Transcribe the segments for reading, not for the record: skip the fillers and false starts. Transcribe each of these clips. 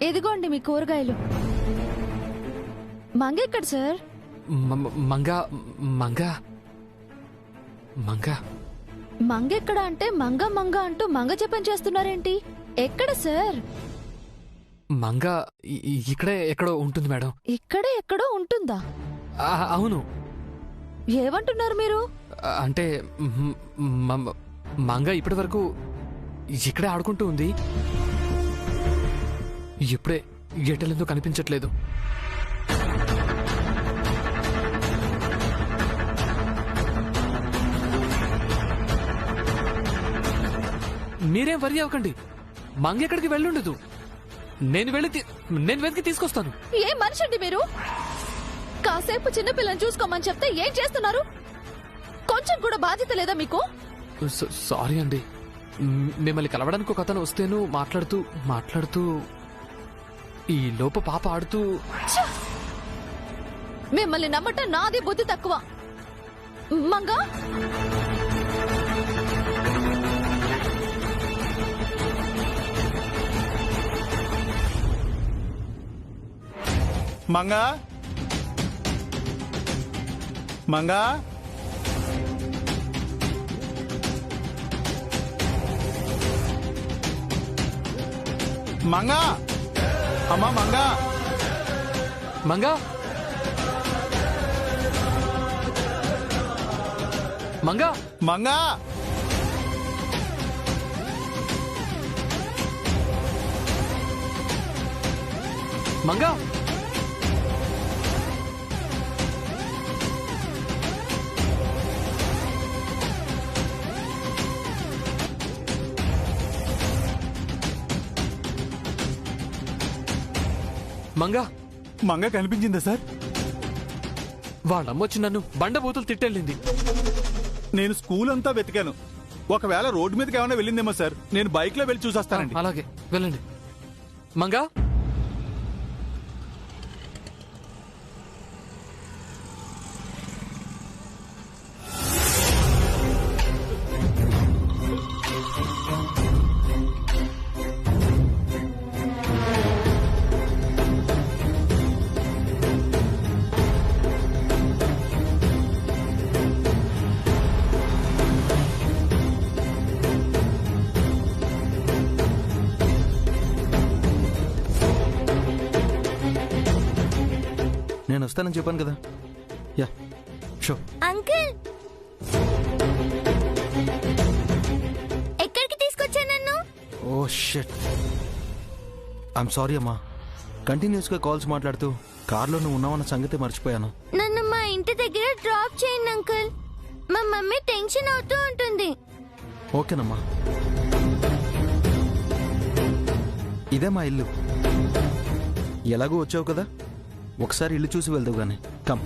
ఇదిగోండి మీ కూరగాయలు. మంగ ఎక్కడ సార్? మంగ మంగ మంగ మంగ ఎక్కడ అంటే మంగ మంగ అంటూ మంగ జపం చేస్తున్నారేంటి? ఎక్కడ సార్? మంగ ఇక్కడే ఎక్కడో ఉంటుంది మేడం. ఇక్కడే ఎక్కడో ఉంటుందా? అవును. ఏమంటున్నారు మీరు? అంటే మంగ ఇప్పటి వరకు ఇక్కడే ఆడుకుంటూ ఉంది. ఇప్పుడే ఎటెందుకు కనిపించట్లేదు. మీరేం వరి అవ్వకండి. మంగ ఎక్కడికి వెళ్ళుండదు. నేను వెతికి తీసుకొస్తాను. ఏ మనిషండి మీరు? కాసేపు చిన్నపిల్లని చూసుకోమని చెప్తే ఏం చేస్తున్నారు? కొంచెం కూడా బాధ్యత లేదా మీకు? సారీ అండి. మిమ్మల్ని కలవడానికి ఒక అతను వస్తేను మాట్లాడుతూ ఈ లోప పాప ఆడుతూ. మిమ్మల్ని నమ్మటం నాది బుద్ధి తక్కువ. మంగా మంగా మంగా మంగా అమ్మా మంగా మంగా మంగా మంగా మంగా మంగా మంగ కనిపించిందా సార్? వాళ్ళమ్మొచ్చి నన్ను బండబూతులు తిట్టెళ్ళింది. నేను స్కూల్ అంతా వెతికాను. ఒకవేళ రోడ్డు మీదకి ఏమైనా వెళ్ళిందేమో సార్. నేను బైక్ లో వెళ్ళి చూసొస్తానండి. అలాగే వెళ్ళండి. మంగా నేను వస్తానని చెప్పాను కదా. Yeah show. అంకుల్ ఎక్కడికి తీసుకొచ్చా నన్ను? Oh shit. ఐఎమ్ సారీ అమ్మా. కంటిన్యూస్ గా కాల్స్ మాట్లాడుతూ కార్లో నువ్వు ఉన్నావన్న సంగతి మర్చిపోయాను. నన్ను మా ఇంటి దగ్గర డ్రాప్ చేయండి అంకుల్. మా మమ్మీ టెన్షన్ అవుతూ ఉంటుంది. ఓకేనమ్మా. ఇదే మా ఇల్లు. ఎలాగో వచ్చావు కదా, ఒకసారి ఇల్లు చూసి వెళ్దావు గానీ. కమ్.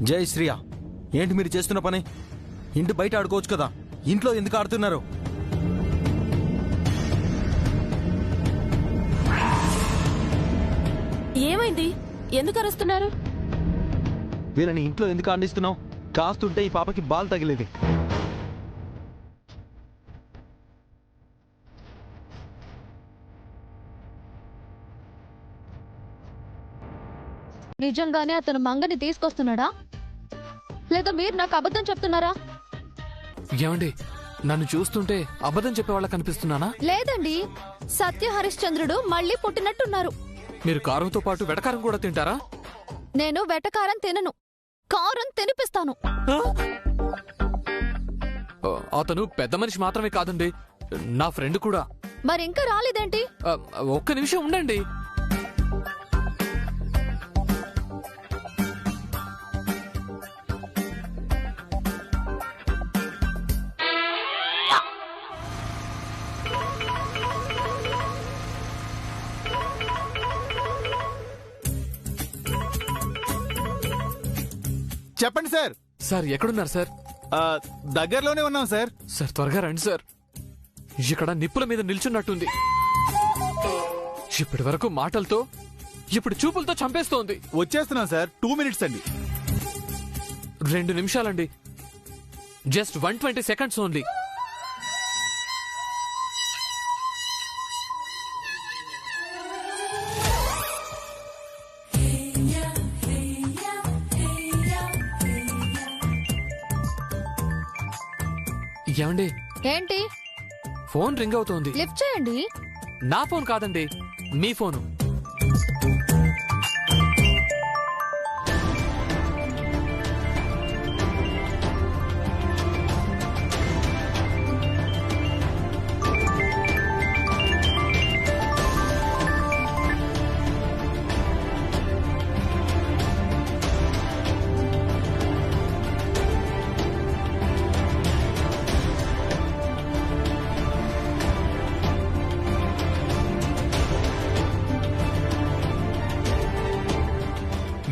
జై శ్రీయా. ఏంటి మీరు చేస్తున్న పని? ఇంటి బయట ఆడుకోవచ్చు కదా, ఇంట్లో ఎందుకు ఆడుతున్నారు? ఏమైంది? ఎందుకు అరుస్తున్నారు? వీళ్ళని ఇంట్లో ఎందుకు ఆడిస్తున్నావు? కాస్తుంటే ఈ పాపకి బాల్ తగిలేది. నిజంగానే అతను మంగని తీసుకొస్తున్నాడా లేదా మీరు నాకు అబద్ధం చెప్తున్నారా? ఏమండి, నన్ను చూస్తుంటే అబద్ధం చెప్పేవాళ్ళ కనిపిస్తున్నానా? లేదండి, సత్య హరిశ్చంద్రుడు మళ్ళీ పుట్టినట్టున్నారు. మీరు కారంతో పాటు వెటకారం కూడా తింటారా? నేను వెటకారం తినను, కారం తినిపిస్తాను. అతను పెద్ద మనిషి మాత్రమే కాదండి, నా ఫ్రెండ్ కూడా. మరింకా రాలేదేంటి? ఒక్క నిమిషం ఉండండి. చెప్పండి సార్. సార్ ఎక్కడున్నారు సార్? దగ్గరలోనే ఉన్నాం సార్. సార్ త్వరగా రండి సార్, ఇక్కడ నిప్పుల మీద నిల్చున్నట్టుంది. ఇప్పటి వరకు మాటలతో, ఇప్పుడు చూపులతో చంపేస్తోంది. వచ్చేస్తున్నాం సార్, 2 minutes అండి. 2 నిమిషాలండి, జస్ట్ 120 seconds ఓన్లీ. ఏమండి, ఏంటి? ఫోన్ రింగ్ అవుతోంది. లిఫ్ట్ చేయండి. నా ఫోన్ కాదండి, మీ ఫోను.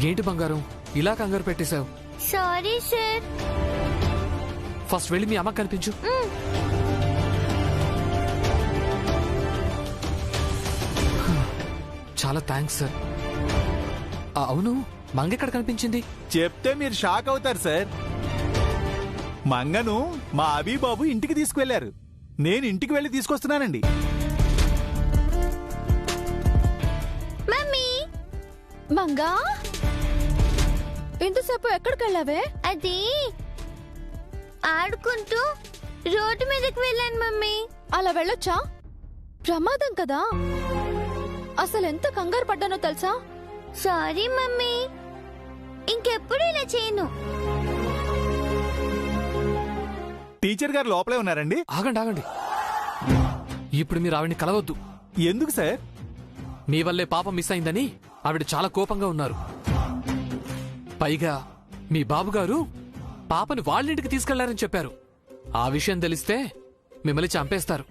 ఏంటి బంగారం, ఇలా కంగారు పెట్టేశావు? Sorry sir. ఫస్ట్ వెళ్ళి మీ అమ్మ కనిపించు. చాలా థ్యాంక్స్ సార్. అవును, మంగెక్కడ కనిపించింది? చెప్తే మీరు షాక్ అవుతారు సార్. మంగను మా అబీబాబు ఇంటికి తీసుకువెళ్లారు. నేను ఇంటికి వెళ్లి తీసుకొస్తున్నానండి. మమ్మీ, మంగా, ఇంతసేపు ఎక్కడికి వెళ్ళావే? అది ఆడుకుంటూ రోడ్డు మీదకి వెళ్ళాను మమ్మీ. అలా వెళ్ళొచ్చా? ప్రమాదం కదా. అసలు ఎంత కంగారు పడ్డానో తెలుసా? సారీ మమ్మీ, ఇంకెప్పుడు ఇలా చేయను. టీచర్ గారు లోపలే ఉన్నారండి. ఆగండి ఆగండి, ఇప్పుడు మీరు ఆవిడ్ని కలవద్దు. ఎందుకు సార్? మీ వల్లే పాప మిస్ అయిందని ఆవిడ చాలా కోపంగా ఉన్నారు. పైగా మీ బాబుగారు పాపని వాళ్ళింటికి తీసుకెళ్లారని చెప్పారు. ఆ విషయం తెలిస్తే మిమ్మల్ని చంపేస్తారు.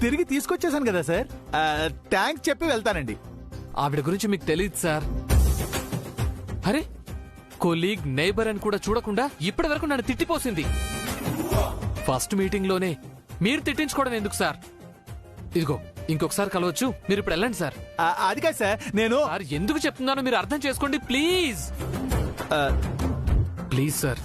తిరిగి తీసుకొచ్చేసాను కదా సార్. థ్యాంక్స్ చెప్పి వెళ్తానండి. ఆవిడ గురించి మీకు తెలియదు సార్. అరే, కొలీగ్, నైబర్ అని కూడా చూడకుండా ఇప్పటి వరకు నన్ను తిట్టిపోసింది. ఫస్ట్ మీటింగ్ లోనే మీరు తిట్టించుకోవడం ఎందుకు సార్? ఇదిగో, ఇంకొకసారి కలవచ్చు. మీరు ఇప్పుడు వెళ్ళండి సార్. అది కాదు సార్, నేను సార్ ఎందుకు చెప్తున్నానో మీరు అర్థం చేసుకోండి ప్లీజ్. Please sir.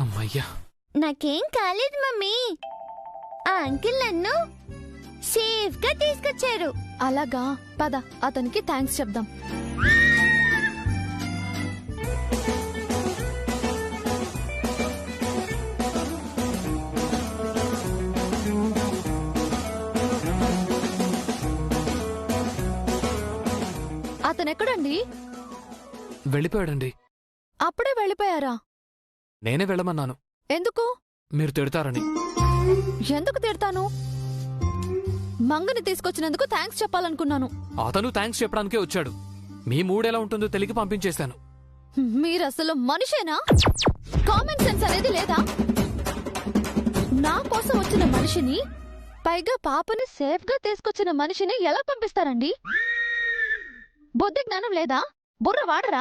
అమ్మయ్యా, నాకేం కాలేదు మమ్మీ. ఆ అంకిల్ నన్ను సేఫ్ గా తీసుకొచ్చారు. అలాగా, పద అతనికి థ్యాంక్స్ చెప్దాం. అతనెక్కడండి? వెళ్ళిపోయాడండి. అప్పుడే వెళ్ళిపోయారా? నేనే వెళ్ళమన్నాను. ఎందుకు? మీరు తిడతారని. ఎందుకు తిడతాను? మంగని తీసుకొచ్చినందుకు థ్యాంక్స్ చెప్పాలనుకున్నాను. అతను థ్యాంక్స్ చెప్పడానికే వచ్చాడు. మీ మూడెలా ఉంటుందో తెలియక పంపించేశాను. మీరసలు మనిషేనా? కామన్ సెన్స్ అనేది లేదా? నా కోసం వచ్చిన మనిషిని, పైగా పాపని సేఫ్ గా తీసుకొచ్చిన మనిషిని ఎలా పంపిస్తారండి? బుద్ధి జ్ఞానం లేదా? బుర్ర వాడరా?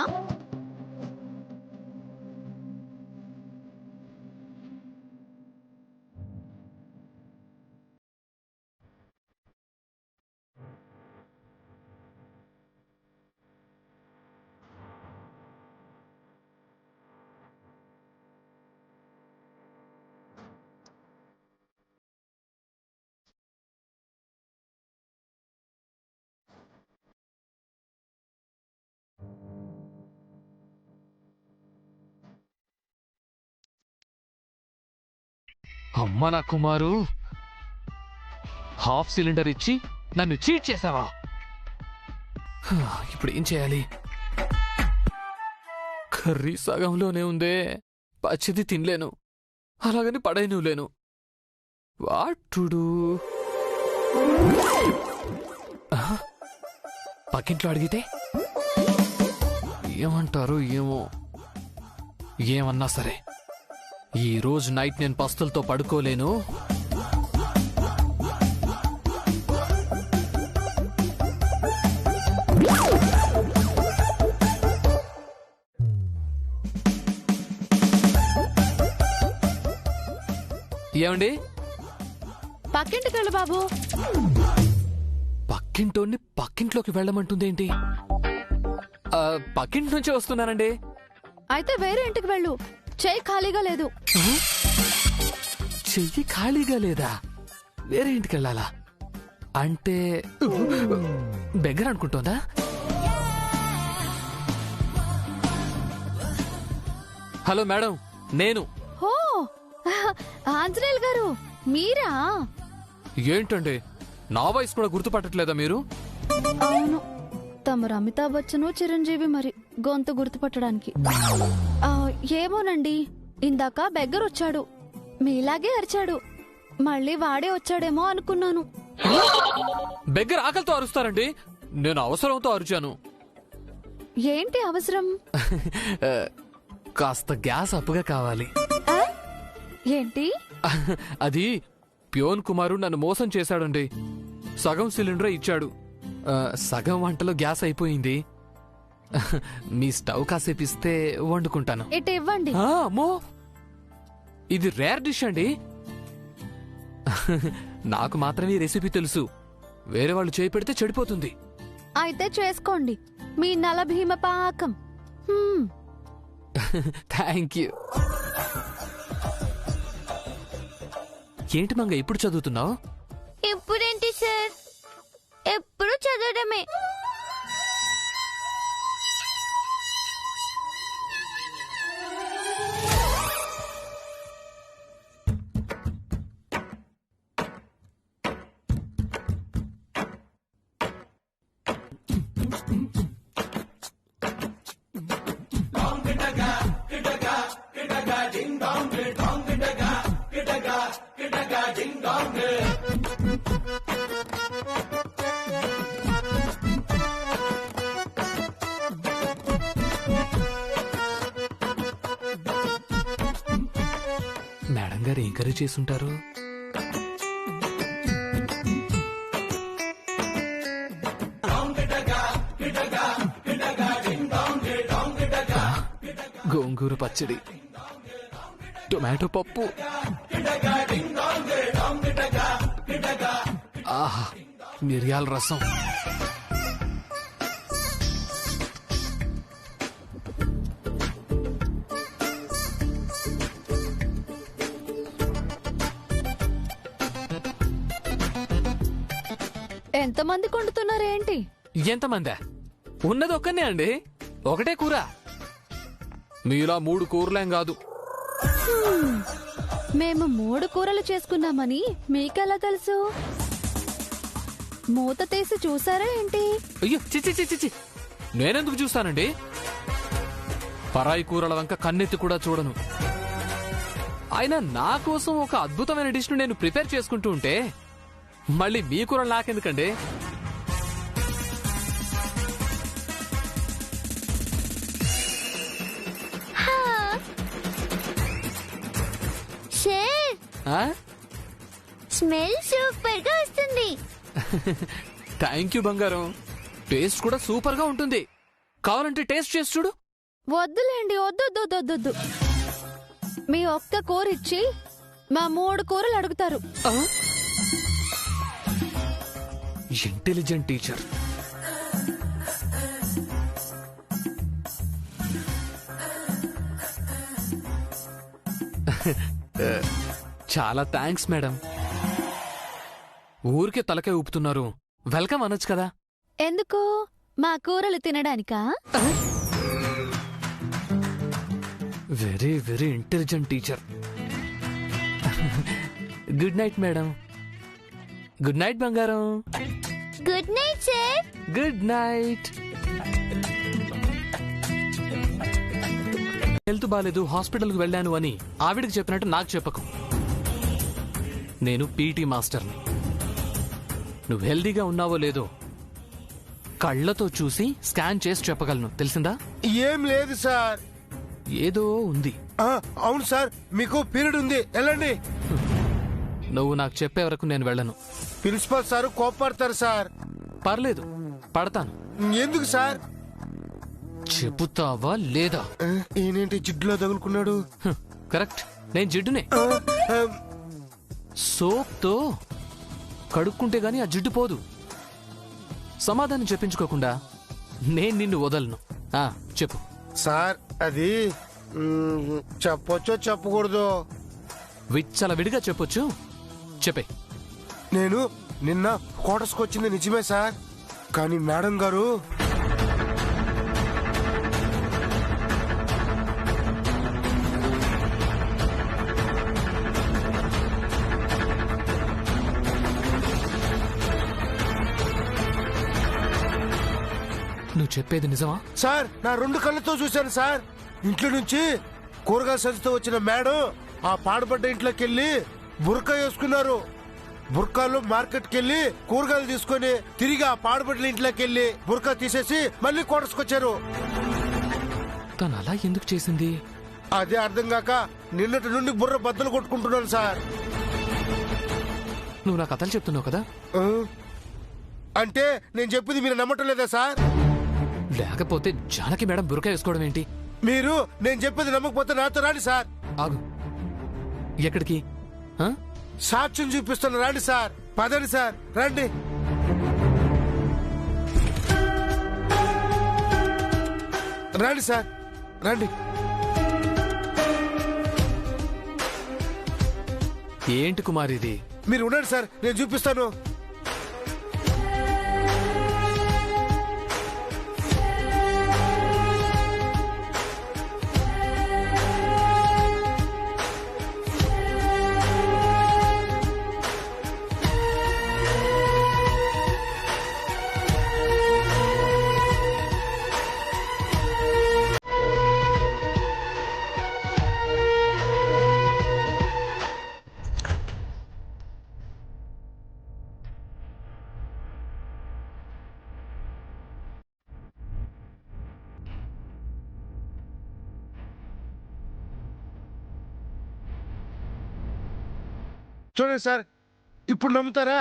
అమ్మ నా కుమారు, హాఫ్ సిలిండర్ ఇచ్చి నన్ను చీట్ చేసావా? ఇప్పుడు ఏం చేయాలి? కర్రీ సగంలోనే ఉందే, పచ్చిది తినలేను, అలాగని పడైనలేను. వాటుడు పక్కింట్లో అడిగితే ఏమంటారు ఏమో. ఏమన్నా సరే, ఈ రోజు నైట్ నేను పస్తులతో పడుకోలేను. ఏమండి? పక్కింటికి వెళ్ళు బాబు. పక్కింటోని పక్కింట్లోకి వెళ్ళమంటుందేంటి? పక్కింటి నుంచి వస్తున్నానండి. అయితే వేరే ఇంటికి వెళ్ళు, చెయ్యి ఖాళీగా లేదు. చెయ్యి ఖాళీగా లేదా? వేరే ఇంటికి వెళ్ళాలా? అంటే బెగ్గర అనుకుంటోందా? హలో మేడం, నేను. ఓ ఆంజనేయులు గారు, మీరా? ఏంటండి, నా వాయిస్ కూడా గుర్తుపట్టట్లేదా మీరు? అవును, తమరు అమితాబ్ బచ్చన్, చిరంజీవి మరి గొంతు గుర్తుపట్టడానికి. ఏమోనండి, ఇందాక బెగ్గర వచ్చాడు, మీలాగే అరిచాడు. మళ్ళీ వాడే వచ్చాడేమో అనుకున్నాను. బెగ్గర ఆకలితో అరుస్తారండి, నేను అవసరంతో అరిచాను. ఏంటి అవసరం? కాస్త గ్యాస్ అప్పుగా కావాలి. ఆ? ఏంటి? అది ప్యోన్ కుమారు నన్ను మోసం చేశాడండి. సగం సిలిండర్ ఇచ్చాడు, సగం వంటలో గ్యాస్ అయిపోయింది. మీ స్టవ్ కాసేపు ఇస్తే వండుకుంటాను. ఇటు ఇవ్వండి. అమ్మో, ఇది రేర్ డిష్ అండి. నాకు మాత్రమే ఈ రెసిపీ తెలుసు, వేరే వాళ్ళు చేయి పెడితే చెడిపోతుంది. అయితే చేసుకోండి మీ నల భీమ పాకం. Thank you. ఏంటి మంగ, ఇప్పుడు చదువుతున్నావు? ఇప్పుడేంటి సార్, ఎప్పుడు చదవడమే. మేడం గారు ఏం కర్రీ చేసుంటారు? గోంగూర పచ్చడి, టొమాటో పప్పు, ఆహా, మిరియాల రసం. ఎంతమంది కొండుతున్నారేంటి? ఎంతమందా? ఉన్నది ఒక్కనే అండి, ఒకటే కూర. మీలా 3 కూరలేం కాదు. మేము 3 కూరలు చేసుకున్నామని మీకెలా తెలుసు? మూత తీసి చూసారా ఏంటి? అయ్యో, చిచి చిచి చిచి, నేనెందుకు చూస్తానండి? పరాయి కూరల వంక కన్నెత్తి కూడా చూడను. అయినా నా కోసం ఒక అద్భుతమైన డిష్ ను నేను ప్రిపేర్ చేసుకుంటూ ఉంటే మళ్ళీ మీ కూరలు నాకెందుకండి? స్మెల్ సూపర్ గా వస్తుంది. థ్యాంక్ యూ బంగారం, టేస్ట్ కూడా సూపర్ గా ఉంటుంది. కావాలంటే టేస్ట్ చేసి చూడు. వద్దులేండి, వద్దు. మీ ఒక్క కూర ఇచ్చి మా 3 కూరలు అడుగుతారు. Intelligent teacher. చాలా థ్యాంక్స్ మేడం. ఊరికే తలకే ఊపుతున్నారు, వెల్కమ్ అనొచ్చు కదా. ఎందుకు? మా కూరలు తినడానికా? Very very intelligent teacher. Good night madam. Good night బంగారం. Good night sir. Good night. Health బాలేదు, హాస్పిటల్కి వెళ్ళాను అని ఆవిడికి చెప్పినట్టు నాకు చెప్పకు. నేను పీటీ మాస్టర్ని. నువ్వు హెల్దీగా ఉన్నావో లేదో కళ్ళతో చూసి స్కాన్ చేసి చెప్పగలను, తెలిసిందా? ఏం లేదు సార్. ఏదో ఉంది. అవును సార్, మీకు పీరియడ్ ఉంది, వెళ్ళండి. నువ్వు నాకు చెప్పే వరకు నేను వెళ్ళను. ప్రిన్సిపల్ సార్ కోపడతారు సార్. పర్లేదు, పడతాను. ఎందుకు సార్? చెబుతావా లేదా? ఈయనేంటి జిడ్డులో తగులుకున్నాడు? కరెక్ట్, నేను జిడ్డునే. ఆ, సోప్తో కడుక్కుంటే గాని ఆ జిడ్డు పోదు. సమాధానం చెప్పించుకోకుండా నేను నిన్ను వదలను. చెప్పు. సార్ అది చెప్పొచ్చో చెప్పకూడదు? విచ్చల విడిగా చెప్పొచ్చు, చెప్పే. నేను నిన్న క్వార్టర్స్కి వచ్చింది నిజమే సార్, కానీ మేడం గారు నువ్వు చెప్పేది నిజమా? సార్ నా 2 కళ్ళతో చూశాను సార్. ఇంట్లో నుంచి కూరగాయల సంచితో వచ్చిన మేడం ఆ పాడుపడ్డ ఇంట్లోకి వెళ్ళి బుర్కా వేసుకున్నారు. బుర్కాలు మార్కెట్కి వెళ్ళి కూరగాయలు తీసుకొని తిరిగి ఆ పాడుపడ్డ ఇంట్లోకి వెళ్ళి బుర్కా తీసేసి మళ్ళీ క్వార్టర్స్కి వచ్చారు. తను అలా ఎందుకు చేసింది? అదే అర్థం కాక నిన్నటి నుండి బుర్ర బద్దలు కొట్టుకుంటున్నాను సార్. నువ్వు నా కథలు చెప్తున్నావు కదా, ఆ? అంటే నేను చెప్పింది మీరు నమ్మటం లేదా సార్? లేకపోతే జానకి మేడం బురక వేసుకోవడం ఏంటి? మీరు నేను చెప్పేది నమ్మకపోతే నాతో రాండి సార్. ఆగు. ఎక్కడికి? సాక్ష్యం చూపిస్తాను, రండి సార్. పదండి సార్, రండి. రండి సార్, రండి. ఏంటి కుమార్ ఇది? మీరు ఉండండి సార్, నేను చూపిస్తాను. చూడండి సార్, ఇప్పుడు నమ్ముతారా?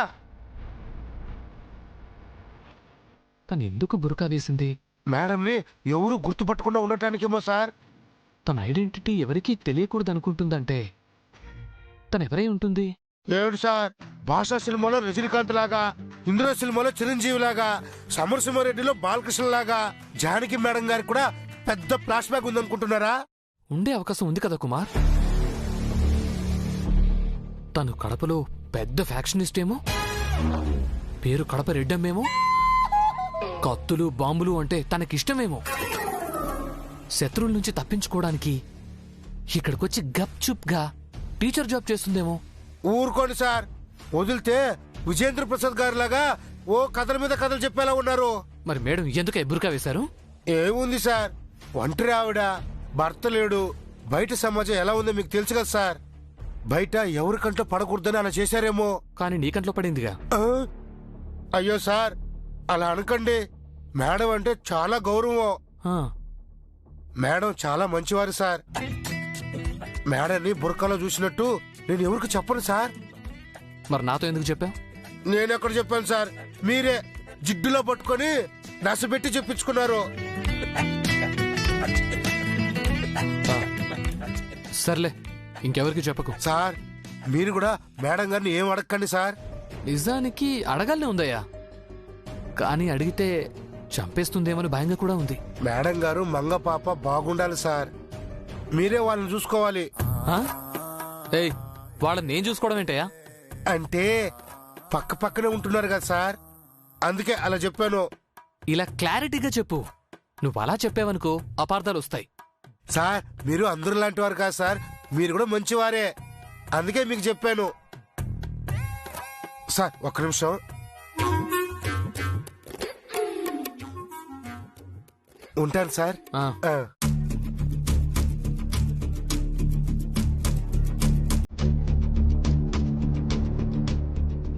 తను ఎందుకు బురకా వేసింది? మేడంని ఎవరు గుర్తుపట్టకుండా ఉండటానికేమో సార్. తన ఐడెంటిటీ ఎవరికీ తెలియకూడదు అనుకుంటుందంటే తను ఎవరై ఉంటుంది? ఏమిటి సార్, భాషా సినిమాలో రజనీకాంత్ లాగా, ఇంద్ర సినిమాలో చిరంజీవి లాగా, సమరసింహారెడ్డిలో బాలకృష్ణ లాగా జానకి మేడం గారికి కూడా పెద్ద ఫ్లాష్ బ్యాక్ ఉందనుకుంటున్నారా? ఉండే అవకాశం ఉంది కదా కుమార్. తను కడపలో పెద్ద ఫ్యాక్షనిస్ట్ ఏమో, పేరు కడప రెడ్డమ్మేమో, కత్తులు బాంబులు అంటే తనకిష్టమేమో. శత్రువుల నుంచి తప్పించుకోవడానికి ఇక్కడికొచ్చి గప్ చుప్ గా టీచర్ జాబ్ చేస్తుందేమో. ఊరుకోండి సార్, వదిలితే విజేంద్ర ప్రసాద్ గారి లాగా ఓ కథల మీద కథలు చెప్పేలా ఉన్నారు. మరి మేడం ఎందుకు బురకా వేశారు? ఏముంది సార్, ఒంటరి ఆవిడ, భర్త లేడు, బయట సమాజం ఎలా ఉందో మీకు తెలుసు కదా సార్. బయట ఎవరికంట్లో పడకూడదని అలా చేశారేమో. కానీ నీకంట్లో పడిందిగా. ఆ? అయ్యో సార్, అలా అనకండి. మేడం అంటే చాలా గౌరవం. ఆ, మేడం చాలా మంచివారు సార్. మేడంని బుర్కాలో చూసినట్టు నేను ఎవరికి చెప్పను సార్. మరి నాతో ఎందుకు చెప్పావు? నేనెక్కడ చెప్పాను సార్, మీరే జిడ్డులో పట్టుకొని నసబెట్టి చెప్పించుకున్నారు. సర్లే, ఇంకెవరికి చెప్పకు. సార్ మీరు కూడా మేడం గారిని ఏం అడగండి సార్. నిజానికి అడగాలనే ఉందయ్యా, కానీ అడిగితే చంపేస్తుందేమని భయంగా కూడా ఉంది. మేడం గారు మంగ పాప బాగుండాలి సార్, మీరే వాళ్ళని చూసుకోవాలి. ఆ? ఏయ్, వాళ్ళని నేను చూసుకోవడం ఏంటయ్యా? అంటే పక్క పక్కనే ఉంటున్నారు కదా సార్, అందుకే అలా చెప్పాను. ఇలా క్లారిటీగా చెప్పు. నువ్వు అలా చెప్పావనుకో అపార్థాలు వస్తాయి. సార్ మీరు అందరూ లాంటి వారు కాదు సార్, మీరు కూడా మంచివారే. అందుకే మీకు చెప్పాను. సార్ ఒక్క నిమిషం. ఉంటాను సార్. ఆ.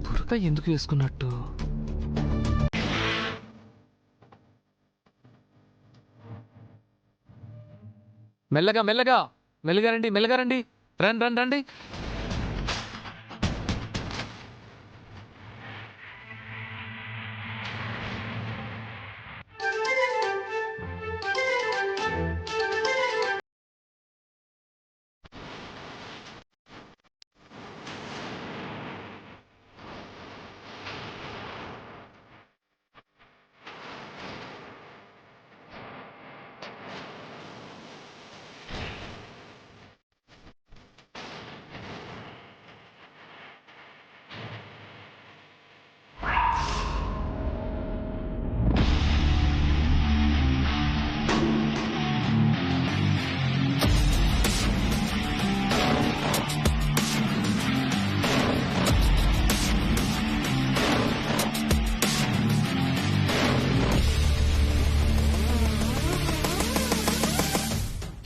బురక ఎందుకు వేసుకున్నట్టు? మెల్లగా మెల్లగా మెల్లగా రండి, మెల్లగా రండి. రండి రండి రండి.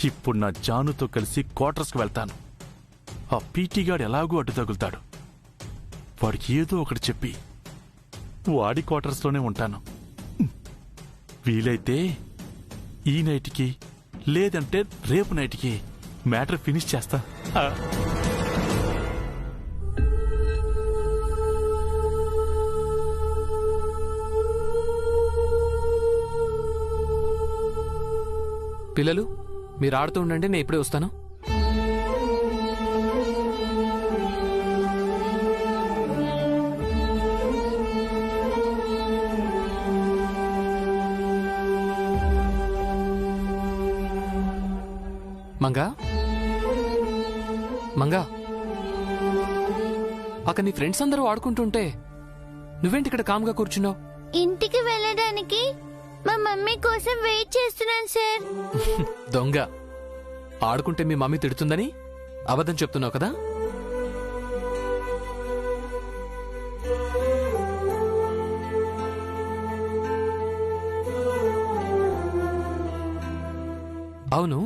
ఇప్పుడు నా జానుతో కలిసి క్వార్టర్స్కి వెళ్తాను. ఆ పీటీ గాడు ఎలాగూ అడ్డు తగులుతాడు. వాడికి ఏదో ఒకటి చెప్పి వాడి క్వార్టర్స్లోనే ఉంటాను. వీలైతే ఈ నైట్కి లేదంటే రేపు నైట్కి మ్యాటర్ ఫినిష్ చేస్తా. పిల్లలు మీరు ఆడుతూ ఉండండి, నేను ఇప్పుడే వస్తాను. మంగా మంగా, అక్కడ నీ ఫ్రెండ్స్ అందరూ ఆడుకుంటుంటే నువ్వేంటి ఇక్కడ కామ్గా కూర్చున్నావు? ఇంటికి వెళ్ళడానికి మా మమ్మీ కోసం వెయిట్ చేస్తున్నాను సార్. దొంగ, ఆడుకుంటే మీ మమ్మీ తిడుతుందని అబద్ధం చెప్తున్నావు కదా? అవును,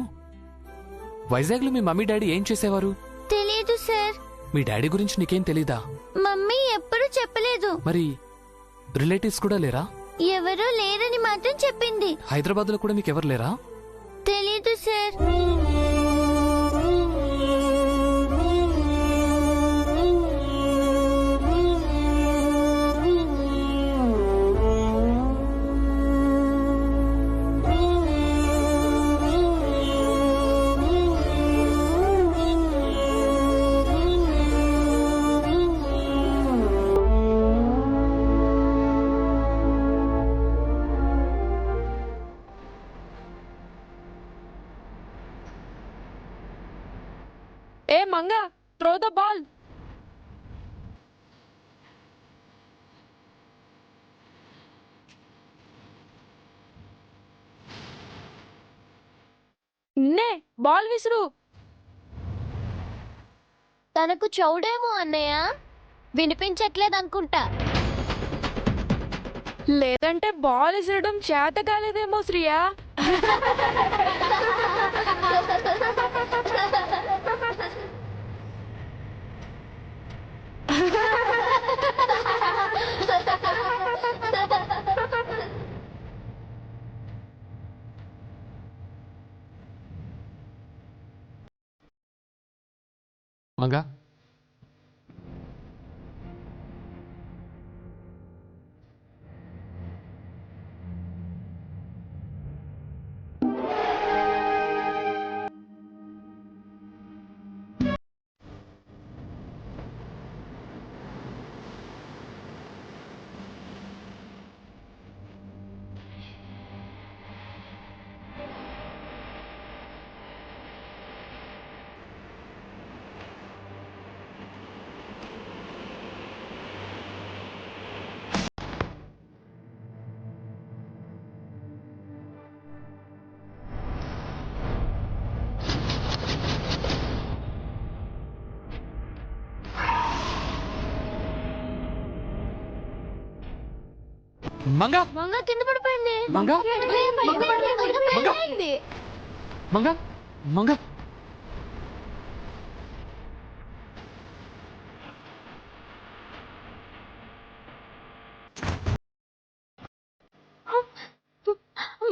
వైజాగ్లో మీ మమ్మీ డాడీ ఏం చేసేవారు? తెలియదు సార్. మీ డాడీ గురించి నీకేం తెలీదా? మమ్మీ ఎప్పుడూ చెప్పలేదు. మరి రిలేటివ్స్ కూడా లేరా? ఎవరూ లేరని మాత్రం చెప్పింది. హైదరాబాద్ లో కూడా మీకెవరు లేరా? తెలీదు sir. Hey Manga, throw the ball. నే బాల్ విసురు. తనకు చౌడేమో అన్నయ్య, వినిపించట్లేదు అనుకుంటా. లేదంటే బాల్ విసరడం చేత కాలేదేమో శ్రియా. మంగా, మంగా మంగ కింద పడిపోయింది. మంగా పడిపోయింది. మంగా మంగా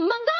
మంగా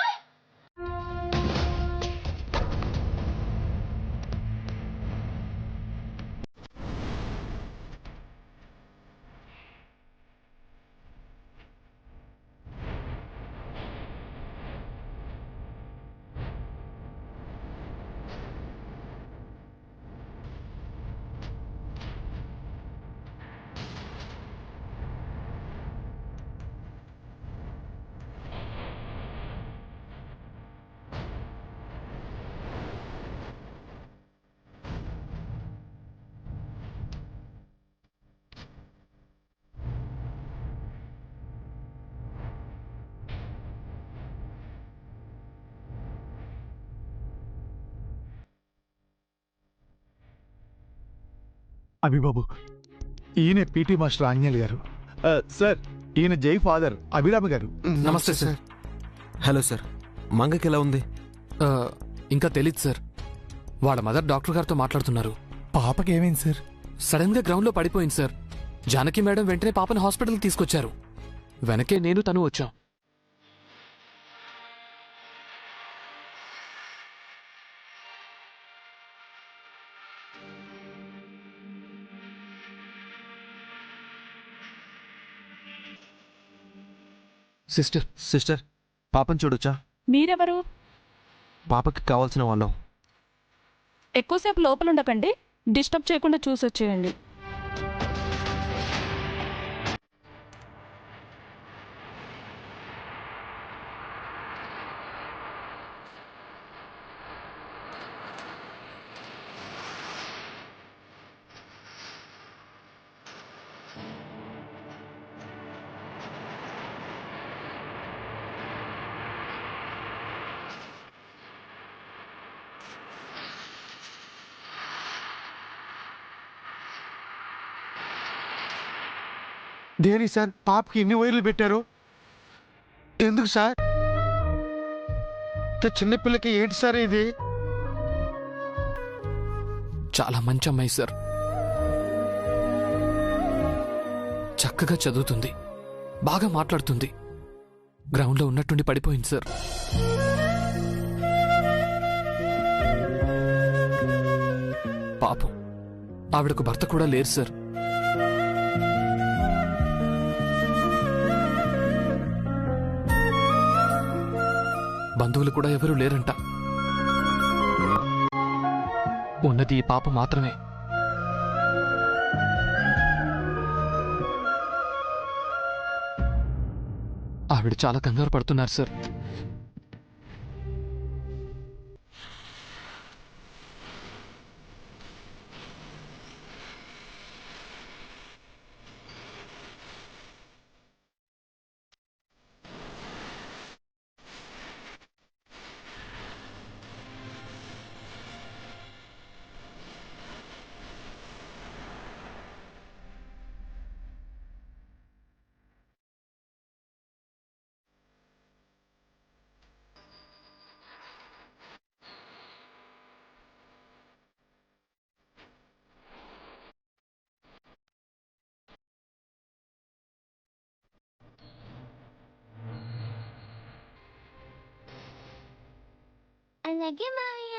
అభిబాబు, ఈయన పీటీ మాస్టర్ ఆంజనేయులు గారు. సార్, ఈయన జై ఫాదర్ అభిరామి గారు. నమస్తే సార్. హలో సార్, మంగకి ఎలా ఉంది? ఆ, ఇంకా తెలీదు సార్. వాళ్ళ మదర్ డాక్టర్ గారితో మాట్లాడుతున్నారు. పాపకి ఏమైంది సార్? సడన్ గా గ్రౌండ్ లో పడిపోయింది సార్. జానకి మేడం వెంటనే పాపని హాస్పిటల్కి తీసుకొచ్చారు. వెనకే నేను తను వచ్చాం. సిస్టర్, సిస్టర్, పాపని చూడొచ్చా? మీరెవరు? పాపకి కావాల్సిన వాళ్ళం. ఎక్కువసేపు లోపల ఉండకండి, డిస్టర్బ్ చేయకుండా చూసొచ్చేయండి. దేని సార్ పాపకి ఇన్ని వైర్లు పెట్టారు? ఎందుకు సార్? చిన్నపిల్లకి ఏంటి సార్ ఇది? చాలా మంచి అమ్మాయి సార్. చక్కగా చదువుతుంది, బాగా మాట్లాడుతుంది. గ్రౌండ్లో ఉన్నట్టుండి పడిపోయింది సార్. పాపం, ఆవిడకు భర్త కూడా లేరు సార్. బంధువులు కూడా ఎవరూ లేరంట. ఉన్నది ఈ పాప మాత్రమే. ఆవిడ చాలా కంగారు పడుతున్నారు సార్. అలాగే మావయ్య.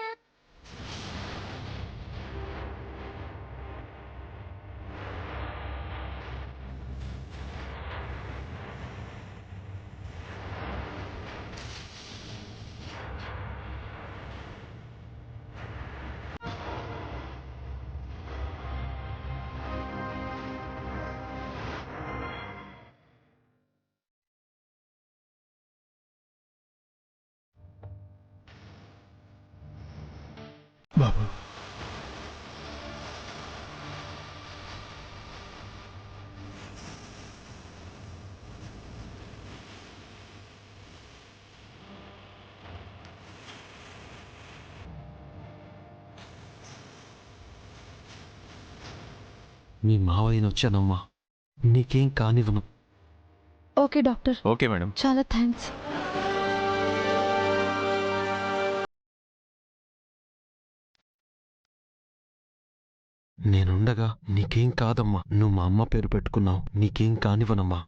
బాబు, మీ మావయ్యని వచ్చానమ్మా, నీకేం కానివ్వను. Okay doctor. Okay madam. చాలా థ్యాంక్స్. నేనుండగా నీకేం కాదమ్మా. నువ్వు మా అమ్మ పేరు పెట్టుకున్నావు, నీకేం కానివ్వనమ్మా.